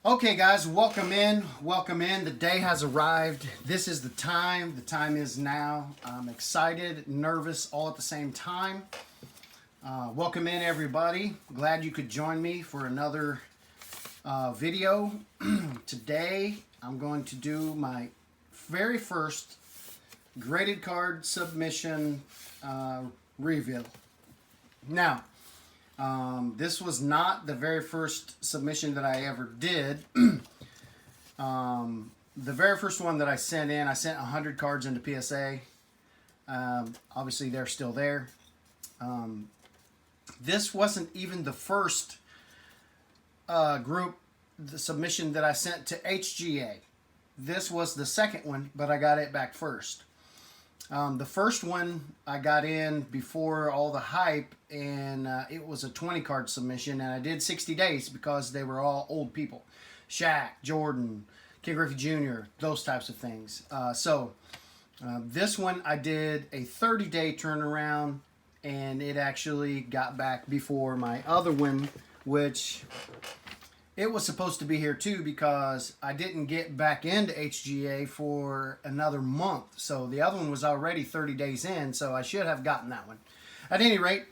Okay, guys, welcome in. Welcome in. The day has arrived. This is the time. The time is now. I'm excited, nervous, all at the same time. Welcome in, everybody. Glad you could join me for another video. Today, I'm going to do my very first graded card submission reveal. Now, this was not the very first submission that I ever did. The very first one that I sent 100 cards into PSA. Obviously, they're still there. This wasn't even the first the submission that I sent to HGA. This was the second one, but I got it back first. The first one I got in before all the hype, and it was a 20 card submission, and I did 60 days because they were all old people. Shaq, Jordan, Ken Griffey Jr., those types of things. This one I did a 30-day turnaround, and it actually got back before my other one, which it was supposed to be here too because I didn't get back into HGA for another month. So the other one was already 30 days in, so I should have gotten that one. At any rate,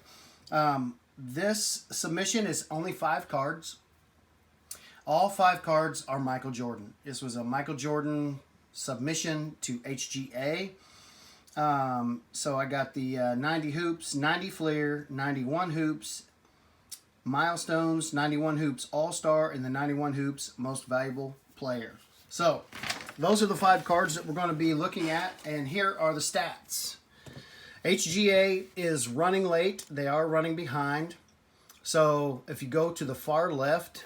this submission is only 5 cards. All 5 cards are Michael Jordan. This was a Michael Jordan submission to HGA. So I got the 90 hoops, 90 flair, 91 hoops, milestones, 91 hoops all-star, and the 91 hoops most valuable player. So those are the 5 cards that we're going to be looking at, and here are the stats. HGA is running late. They are running behind. So if you go to the far left,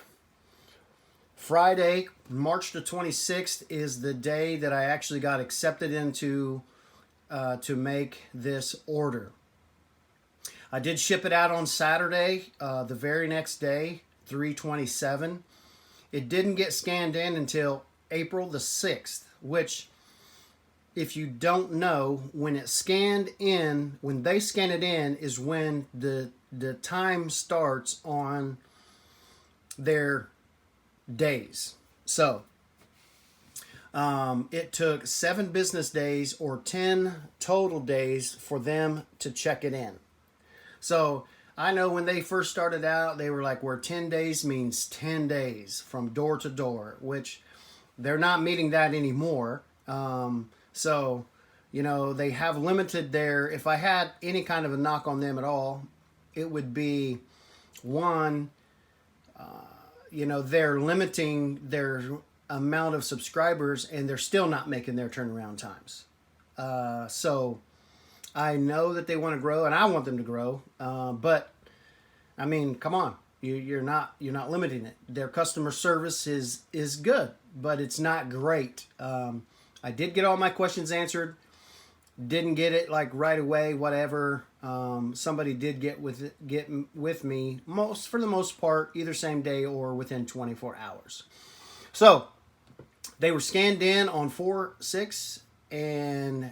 Friday, March the 26th is the day that I actually got accepted into to make this order. I did ship it out on Saturday, the very next day, 3/27. It didn't get scanned in until April the 6th, which, if you don't know, when they scan it in is when the time starts on their days. So, it took 7 business days or 10 total days for them to check it in. So I know when they first started out, they were like, where 10 days means 10 days from door to door, which they're not meeting that anymore. So, you know, they have limited their, if I had any kind of a knock on them at all, it would be one, they're limiting their amount of subscribers and they're still not making their turnaround times. So I know that they want to grow, and I want them to grow. But I mean, come on, you're not limiting it. Their customer service is good, but it's not great. I did get all my questions answered. Didn't get it like right away. Whatever. Somebody did get with me for the most part, either same day or within 24 hours. So they were scanned in on 4/6 and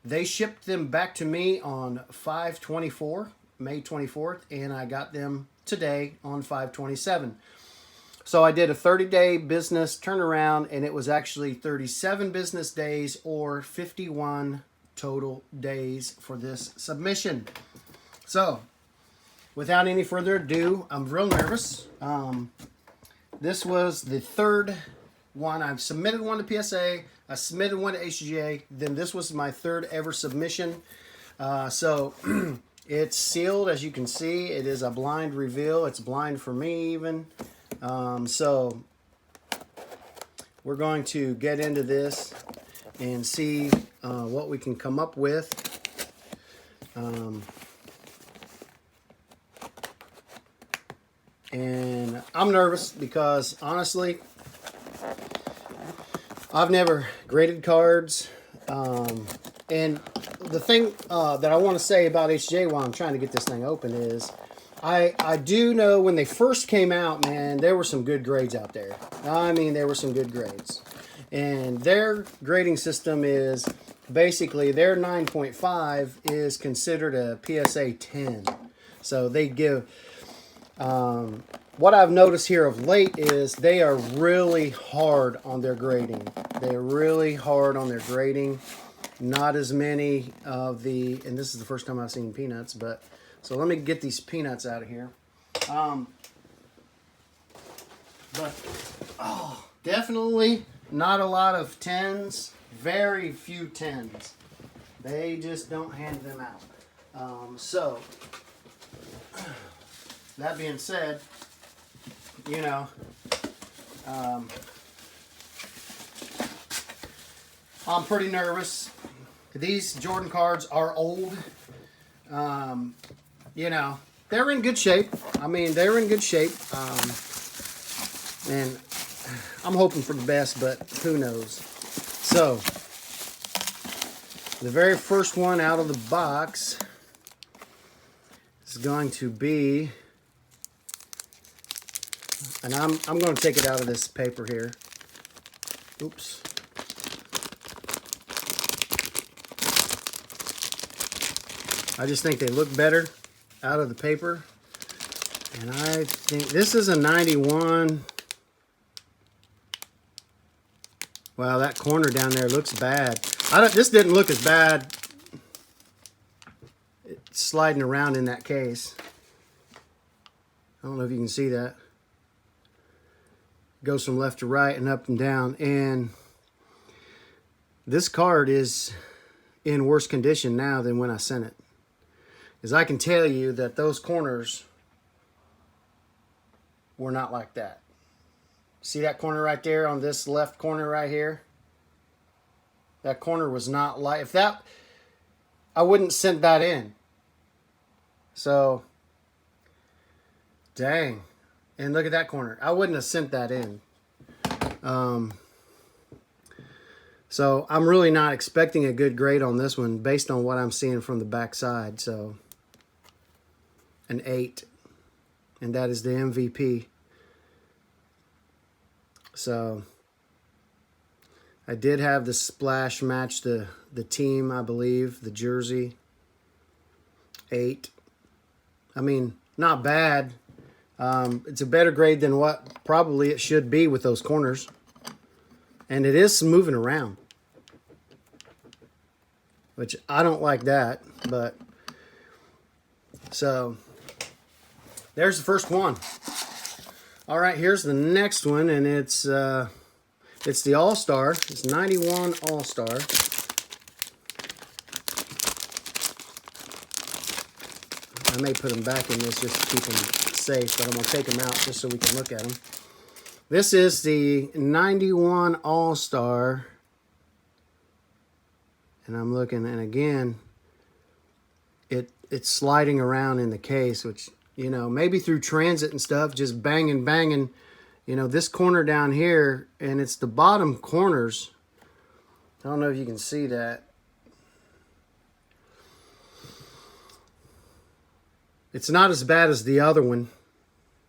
they shipped them back to me on 5/24, May 24th, and I got them today on 5/27. So I did a 30-day business turnaround, and it was actually 37 business days or 51 total days for this submission. So, without any further ado, I'm real nervous. This was the third one. I've submitted one to PSA. I submitted one to HGA. Then this was my third ever submission. So it's sealed, as you can see. It is a blind reveal. It's blind for me even. So we're going to get into this and see what we can come up with. And I'm nervous because, honestly, I've never graded cards. And the thing that I want to say about HGA while I'm trying to get this thing open is I do know when they first came out, man, there were some good grades out there. I mean, there were some good grades. And their grading system is basically their 9.5 is considered a PSA 10. So they give what I've noticed here of late is they are really hard on their grading. They're really hard on their grading. Not as many of the, and this is the first time I've seen peanuts, but, so let me get these peanuts out of here. But, oh, definitely not a lot of 10s, very few 10s. They just don't hand them out. So, that being said, you know, I'm pretty nervous. These Jordan cards are old. You know, they're in good shape. I mean, they're in good shape. And I'm hoping for the best, but who knows. So, the very first one out of the box is going to be, and I'm going to take it out of this paper here. Oops. I just think they look better out of the paper. And I think this is a 91. Wow, that corner down there looks bad. This didn't look as bad. It's sliding around in that case. I don't know if you can see that. Goes from left to right and up and down. And this card is in worse condition now than when I sent it. Because I can tell you that those corners were not like that. See that corner right there on this left corner right here? That corner was not like, if that, I wouldn't send that in. So, dang. And look at that corner. I wouldn't have sent that in. So I'm really not expecting a good grade on this one based on what I'm seeing from the back side. So, an 8. And that is the MVP. So, I did have the splash match the team, I believe, the jersey. 8. I mean, not bad. It's a better grade than what probably it should be with those corners. And it is moving around, which I don't like that. But, so, there's the first one. All right, here's the next one, and it's the All-Star. It's 91 All-Star. I may put them back in this just to keep them safe, but I'm going to take them out just so we can look at them. This is the 91 All-Star. And I'm looking, and again, it's sliding around in the case, which, you know, maybe through transit and stuff, just banging. You know, this corner down here, and it's the bottom corners. I don't know if you can see that. It's not as bad as the other one.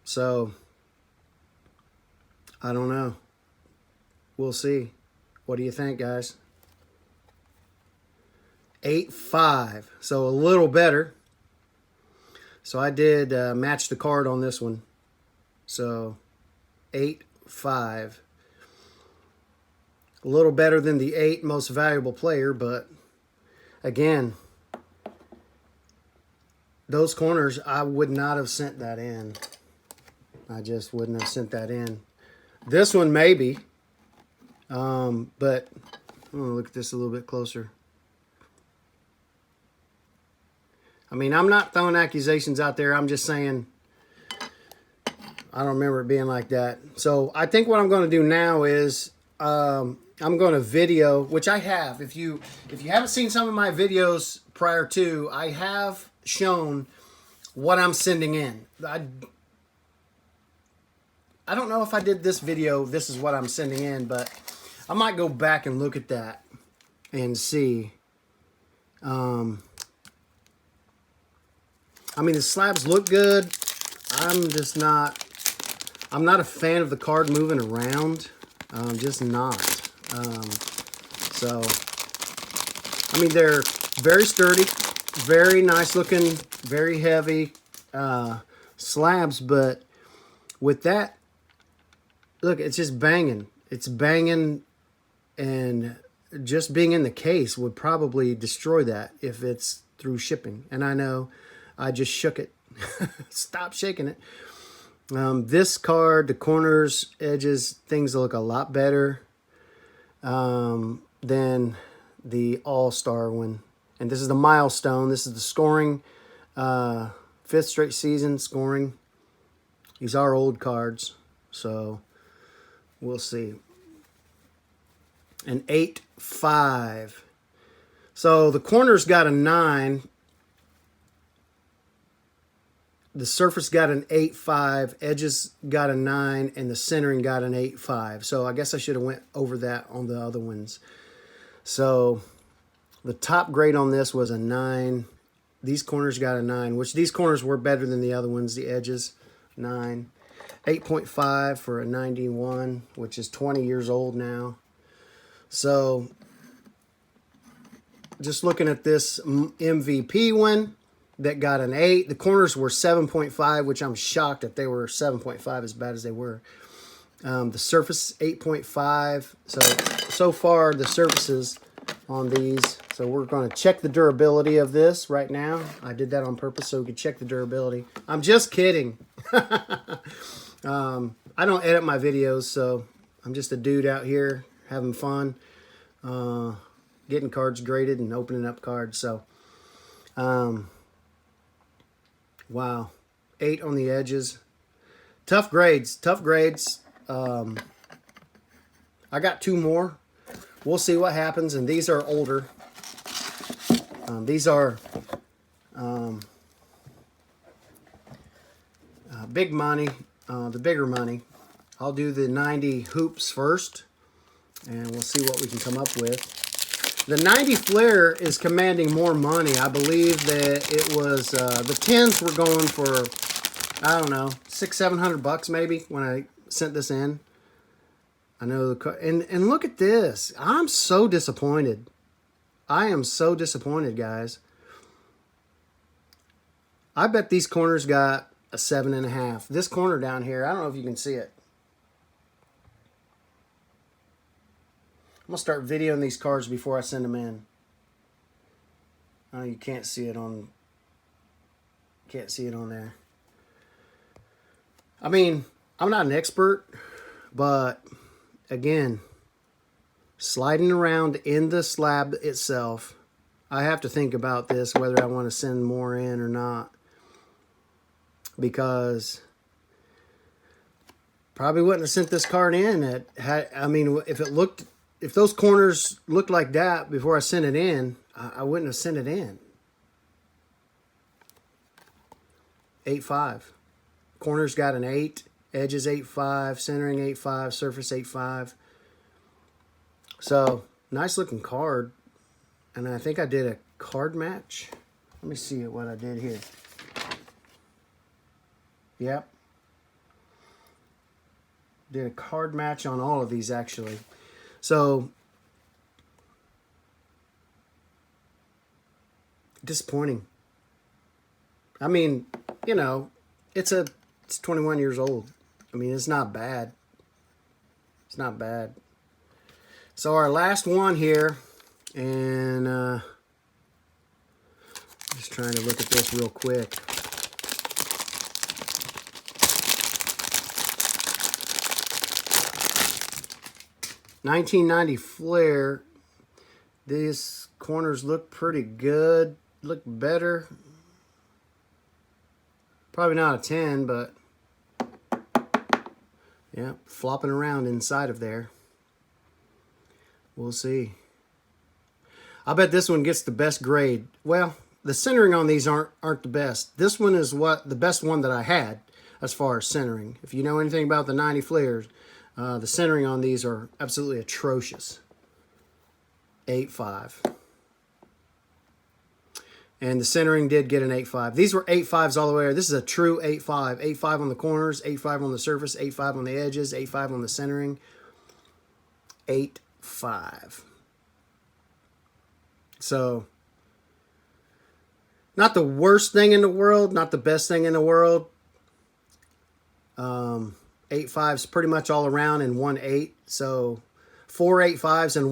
So, I don't know. We'll see. What do you think, guys? 8.5. So, a little better. So, I did match the card on this one. So, 8.5. A little better than the 8 most valuable player, but again, those corners, I would not have sent that in. I just wouldn't have sent that in. This one maybe, but I'm going to look at this a little bit closer. I mean, I'm not throwing accusations out there. I'm just saying I don't remember it being like that. So I think what I'm going to do now is I'm going to video, which I have. If you haven't seen some of my videos prior to, I have shown what I'm sending in. I don't know if I did this video, this is what I'm sending in, but I might go back and look at that and see. I mean, the slabs look good. I'm not a fan of the card moving around. Just not. So, I mean, they're very sturdy, very nice looking, very heavy slabs, but with that, look, it's just banging. It's banging, and just being in the case would probably destroy that if it's through shipping. And I know I just shook it. Stop shaking it. This card, the corners, edges, things look a lot better than the All-Star one. And this is the milestone. This is the scoring, 5th straight season scoring. These are old cards, so we'll see. An 8-5. So the corners got a 9. The surface got an 8-5. Edges got a 9. And the centering got an 8-5. So I guess I should have went over that on the other ones. So the top grade on this was a 9. These corners got a 9, which these corners were better than the other ones. The edges, 9. 8.5 for a 91, which is 20 years old now. So just looking at this MVP one that got an 8. The corners were 7.5, which I'm shocked that they were 7.5 as bad as they were. The surface, 8.5. So far, the surfaces on these. So we're going to check the durability of this right now. I did that on purpose so we could check the durability. I'm just kidding. I don't edit my videos, so I'm just a dude out here having fun, getting cards graded and opening up cards. So, wow, 8 on the edges. Tough grades, tough grades. I got 2 more. We'll see what happens, and these are older. These are big money, the bigger money. I'll do the 90 hoops first, and we'll see what we can come up with. The 90 flare is commanding more money. I believe that it was, the 10s were going for, I don't know, $600-700 maybe when I sent this in. I know and look at this. I'm so disappointed. I am so disappointed, guys. I bet these corners got a 7.5. This corner down here, I don't know if you can see it. I'm gonna start videoing these cards before I send them in. Oh, you can't see it on. Can't see it on there. I mean, I'm not an expert, but again, sliding around in the slab itself, I have to think about this, whether I want to send more in or not. Because probably wouldn't have sent this card in. I mean, if those corners looked like that before I sent it in, I wouldn't have sent it in. 8.5. Corners got an 8. Edges 8.5. Centering 8.5. Surface 8.5. So, nice looking card. And I think I did a card match. Let me see what I did here. Yep. Did a card match on all of these, actually. So, disappointing. I mean, you know, it's 21 years old. I mean, it's not bad. It's not bad. So our last one here, and just trying to look at this real quick. $19.90 flare. These corners look pretty good. Look better. Probably not a 10, but yeah, flopping around inside of there. We'll see. I bet this one gets the best grade. Well, the centering on these aren't the best. This one is the best one that I had as far as centering. If you know anything about the 90 flares, the centering on these are absolutely atrocious. 8.5. And the centering did get an 8.5. These were 8.5s all the way. This is a true 8.5. 8.5 on the corners, 8.5 on the surface, 8.5 on the edges, 8.5 on the centering. 8.5. So, not the worst thing in the world, not the best thing in the world. 8.5s pretty much all around and 1.8. So 4 8.5s and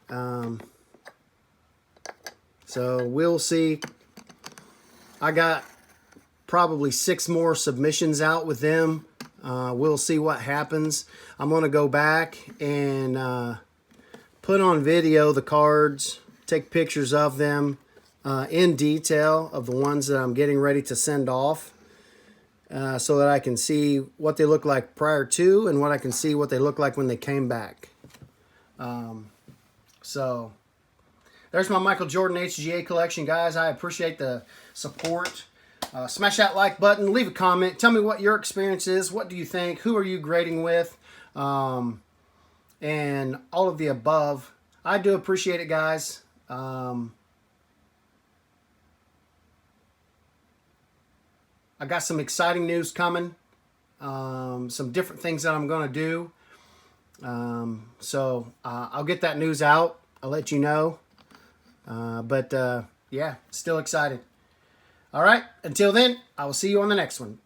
1.8. So we'll see. I got probably 6 more submissions out with them. We'll see what happens. I'm going to go back and put on video the cards, take pictures of them in detail of the ones that I'm getting ready to send off, so that I can see what they look like prior to and what I can see what they look like when they came back. So there's my Michael Jordan HGA collection, guys. I appreciate the support. Smash that like button. Leave a comment. Tell me what your experience is. What do you think? Who are you grading with? And all of the above. I do appreciate it, guys. I got some exciting news coming. Some different things that I'm going to do. So I'll get that news out. I'll let you know. But yeah, still excited. All right. Until then, I will see you on the next one.